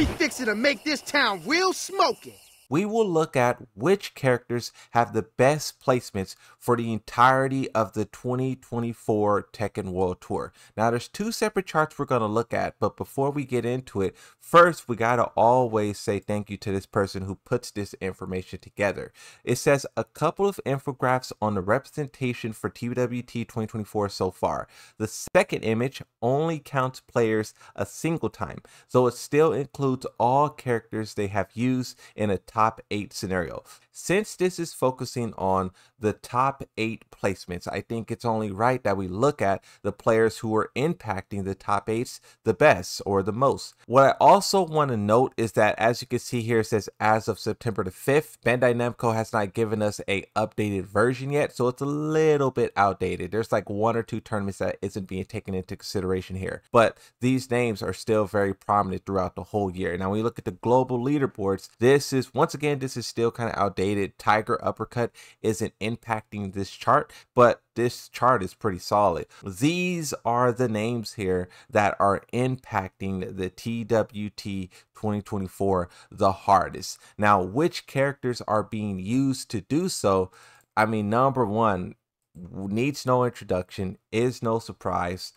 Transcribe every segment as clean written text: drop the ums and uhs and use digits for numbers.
We fixin' to make this town real smoking. We will look at which characters have the best placements for the entirety of the 2024 Tekken World Tour. Now, there's two separate charts we're going to look at, but before we get into it, first, we got to always say thank you to this person who puts this information together. It says a couple of infographics on the representation for TWT2024 so far. The second image only counts players a single time, so it still includes all characters they have used in a top 8 scenario. Since this is focusing on the top 8 placements, I think it's only right that we look at the players who are impacting the top 8s the best or the most. What I also want to note is that, as you can see here, it says as of September the 5th, Bandai Namco has not given us a updated version yet, so it's a little bit outdated. There's like 1 or 2 tournaments that isn't being taken into consideration here, but these names are still very prominent throughout the whole year. Now, when you look at the global leaderboards, this is, once again, this is still kind of outdated. Tiger Uppercut isn't impacting this chart, but this chart is pretty solid. These are the names here that are impacting the TWT 2024 the hardest. Now, which characters are being used to do so? I mean, number one, needs no introduction, is no surprise,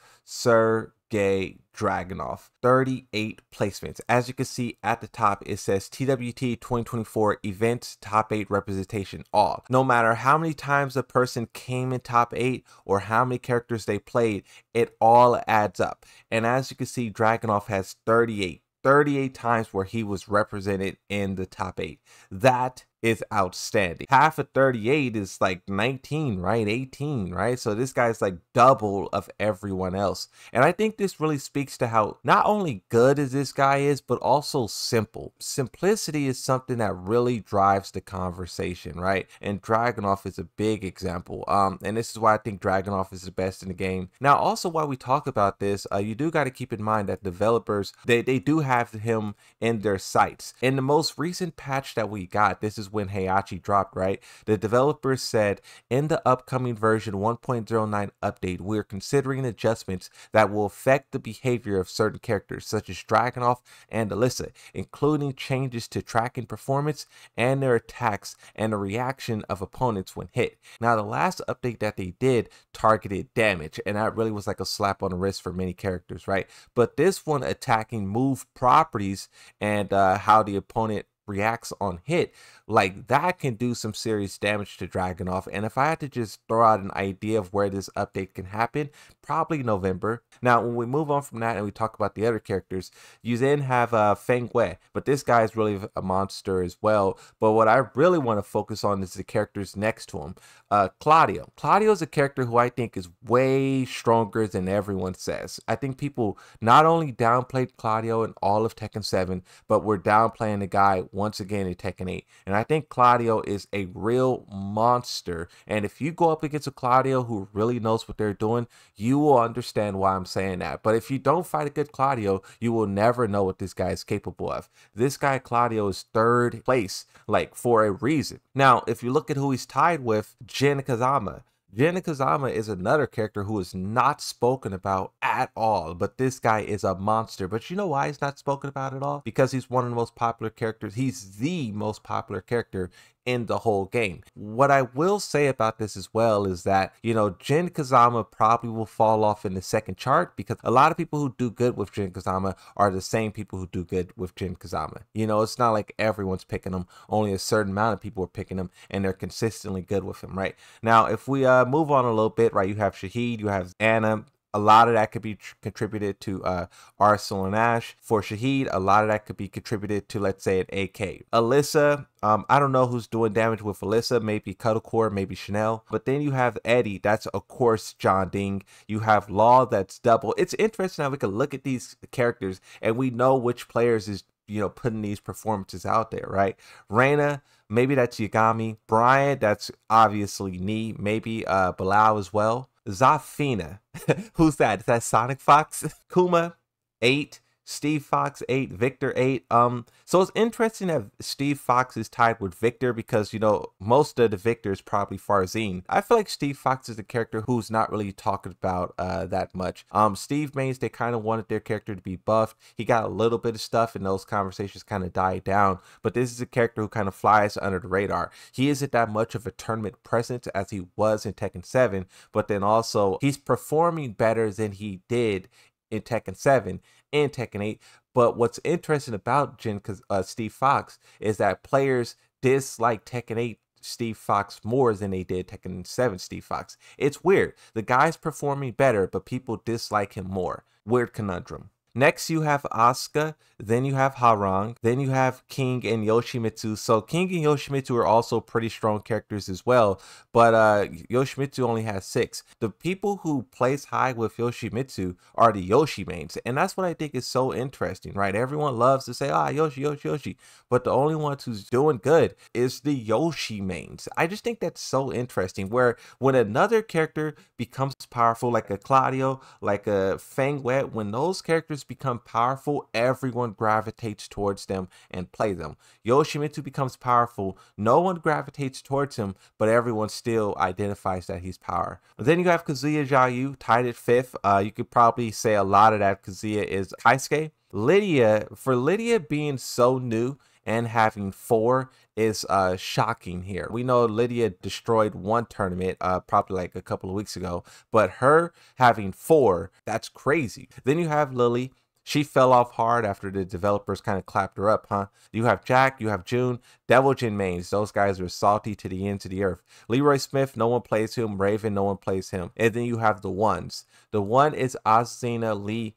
Dragonov, 38 placements. As you can see at the top, it says TWT 2024 events top 8 representation all. No matter how many times a person came in top 8 or how many characters they played, it all adds up. And as you can see, Dragonov has 38 times where he was represented in the top 8. That is outstanding. Half of 38 is like 19, right? 18, right? So this guy's like double of everyone else. And I think this really speaks to how not only good as this guy is, but also simple. Simplicity is something that really drives the conversation, right? And Dragonov is a big example. And this is why I think Dragonov is the best in the game. Now, also while we talk about this, you do got to keep in mind that developers, they do have him in their sights. In the most recent patch that we got, this is when Heihachi dropped, right? The developers said, in the upcoming version 1.09 update, we're considering adjustments that will affect the behavior of certain characters, such as Dragonov and Alyssa, including changes to tracking performance and their attacks and the reaction of opponents when hit. Now, the last update that they did targeted damage, and that really was like a slap on the wrist for many characters, right? But this one attacking move properties and how the opponent reacts on hit, like that can do some serious damage to Dragonov. And if I had to just throw out an idea of where this update can happen, probably November. Now, when we move on from that and we talk about the other characters, you then have Feng Wei, but this guy is really a monster as well. But what I really want to focus on is the characters next to him. Claudio. Claudio is a character who I think is way stronger than everyone says. I think people not only downplayed Claudio in all of Tekken 7, but were downplaying the guy once again in Tekken 8. And I think Claudio is a real monster. And if you go up against a Claudio who really knows what they're doing, you will understand why I'm saying that. But if you don't fight a good Claudio, you will never know what this guy is capable of. This guy, Claudio, is 3rd place, like for a reason. Now, if you look at who he's tied with, Jin Kazama. Jin Kazama is another character who is not spoken about at all, but this guy is a monster. But you know why he's not spoken about at all? Because he's one of the most popular characters. He's the most popular character in the whole game. What I will say about this as well is that, you know, Jin Kazama probably will fall off in the second chart because a lot of people who do good with Jin Kazama are the same people who do good with Jin Kazama. You know, it's not like everyone's picking him. Only a certain amount of people are picking him and they're consistently good with him, right? Now, if we move on a little bit, right, you have Shahed, you have Anna. A lot of that could be contributed to Arsenal and Ash. For Shahed, a lot of that could be contributed to, let's say, an AK. Alyssa, I don't know who's doing damage with Alyssa. Maybe Cuddlecore, maybe Chanel. But then you have Eddie. That's, of course, John Ding. You have Law. That's double. It's interesting how we can look at these characters and we know which players is, you know, putting these performances out there, right? Reina, maybe that's Yagami. Brian, that's obviously Knee. Maybe Bilal as well. Zafina, who's that? Is that Sonic Fox? Kuma, 8. Steve Fox 8, Victor 8. So it's interesting that Steve Fox is tied with Victor because, you know, most of the Victors probably Farzine. I feel like Steve Fox is a character who's not really talked about that much. Steve Mains, they kind of wanted their character to be buffed. He got a little bit of stuff and those conversations kind of died down, but this is a character who kind of flies under the radar. He isn't that much of a tournament presence as he was in Tekken 7, but then also he's performing better than he did in Tekken 7 and Tekken 8. But what's interesting about Steve Fox is that players dislike Tekken 8 Steve Fox more than they did Tekken 7 Steve Fox. It's weird. The guy's performing better, but people dislike him more. Weird conundrum. Next, you have Asuka, then you have Harang, then you have King and Yoshimitsu. So King and Yoshimitsu are also pretty strong characters as well, but Yoshimitsu only has 6. The people who place high with Yoshimitsu are the Yoshi mains, and that's what I think is so interesting, right? Everyone loves to say, Yoshi, Yoshi, Yoshi, but the only one who's doing good is the Yoshi mains. I just think that's so interesting, where when another character becomes powerful, like a Claudio, like a Fang Wet, when those characters become powerful, everyone gravitates towards them and play them. Yoshimitsu becomes powerful, no one gravitates towards him, but everyone still identifies that he's power. Then you have Kazuya Xiaoyu tied at 5th. You could probably say a lot of that Kazuya is Kaisuke. Lydia, for Lydia being so new and having 4 is shocking here. We know Lydia destroyed one tournament probably like a couple of weeks ago, but her having 4, that's crazy. Then you have Lily. She fell off hard after the developers kind of clapped her up, huh? You have Jack, you have June, Devil Jin mains. Those guys are salty to the ends of the earth. Leroy Smith, no one plays him. Raven, no one plays him. And then you have the ones. The one is Azina, Lee,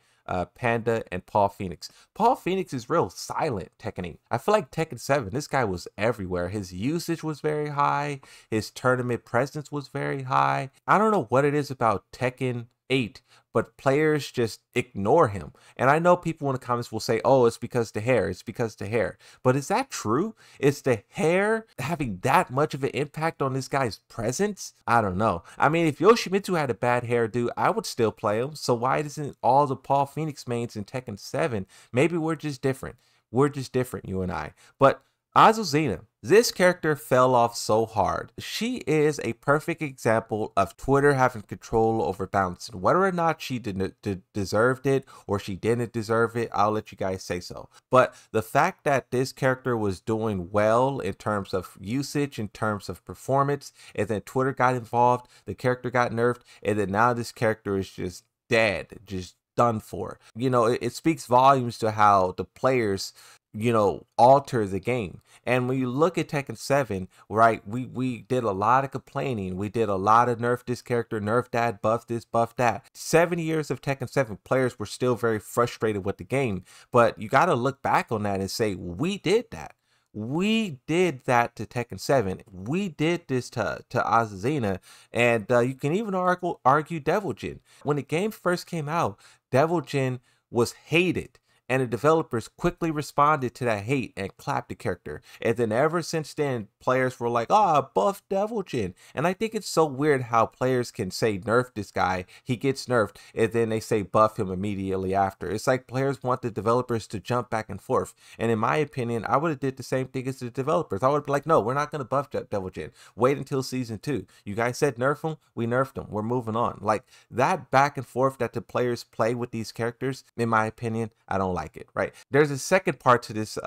Panda, and Paul Phoenix. Paul Phoenix is real silent Tekken 8. I feel like Tekken 7, this guy was everywhere. His usage was very high. His tournament presence was very high. I don't know what it is about Tekken 8, but players just ignore him. And I know people in the comments will say, oh, it's because the hair, it's because the hair. But is that true? Is the hair having that much of an impact on this guy's presence? I don't know. I mean, if Yoshimitsu had a bad hairdo, I would still play him. So why doesn't all the Paul Phoenix mains in Tekken 7? Maybe we're just different. We're just different, you and I. But Azuzina, this character fell off so hard. She is a perfect example of Twitter having control over bouncing. Whether or not she deserved it or she didn't deserve it, I'll let you guys say so. But the fact that this character was doing well in terms of usage, in terms of performance, and then Twitter got involved, the character got nerfed, and then now this character is just dead, just done for. You know, it speaks volumes to how the players, you know, alter the game. And when you look at Tekken 7, right, we did a lot of complaining. We did a lot of nerf this character, nerf that, buff this, buff that. 7 years of Tekken 7, players were still very frustrated with the game. But you got to look back on that and say, we did that. We did that to Tekken 7. We did this to Azuzina. And you can even argue Devil Jin. When the game first came out, Devil Jin was hated. And the developers quickly responded to that hate and clapped the character. And then ever since then, players were like, buff Devil Jin. And I think it's so weird how players can say nerf this guy, he gets nerfed, and then they say buff him immediately after. It's like players want the developers to jump back and forth. And in my opinion, I would have did the same thing as the developers. I would be like, no, we're not going to buff Devil Jin. Wait until season 2. You guys said nerf him, we nerfed him. We're moving on. Like that back and forth that the players play with these characters, in my opinion, I don't like it, right? There's a second part to this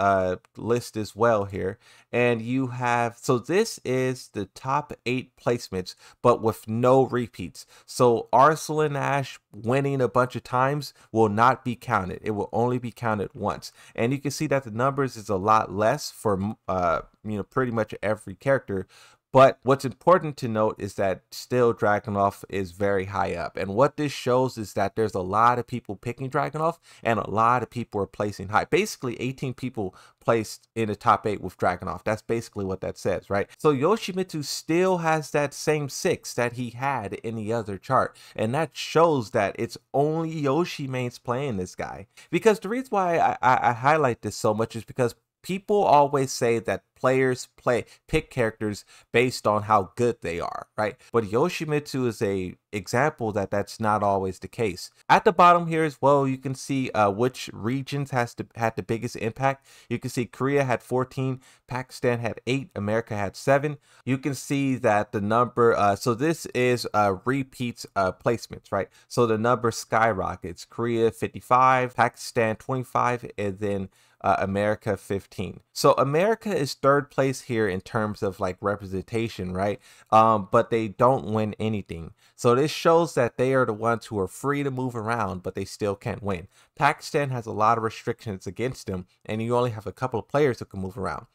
list as well here, and you have, so this is the top 8 placements but with no repeats. So Arsenal Ash winning a bunch of times will not be counted. It will only be counted once, and you can see that the numbers is a lot less for you know, pretty much every character. But what's important to note is that still Dragonov is very high up. And what this shows is that there's a lot of people picking Dragonov and a lot of people are placing high. Basically 18 people placed in the top 8 with Dragonov. That's basically what that says, right? So Yoshimitsu still has that same 6 that he had in the other chart. And that shows that it's only Yoshi mains playing this guy. Because the reason why I highlight this so much is because People always say that players pick characters based on how good they are, right? But Yoshimitsu is a example that that's not always the case. At the bottom here as well, you can see which regions had the biggest impact. You can see Korea had 14, Pakistan had 8, America had 7. You can see that the number, so this is repeats placements, right? So the number skyrockets. Korea 55, Pakistan 25, and then America 15. So America is third place here in terms of like representation, right? But they don't win anything. So this shows that they are the ones who are free to move around, but they still can't win. Pakistan has a lot of restrictions against them, and you only have a couple of players who can move around.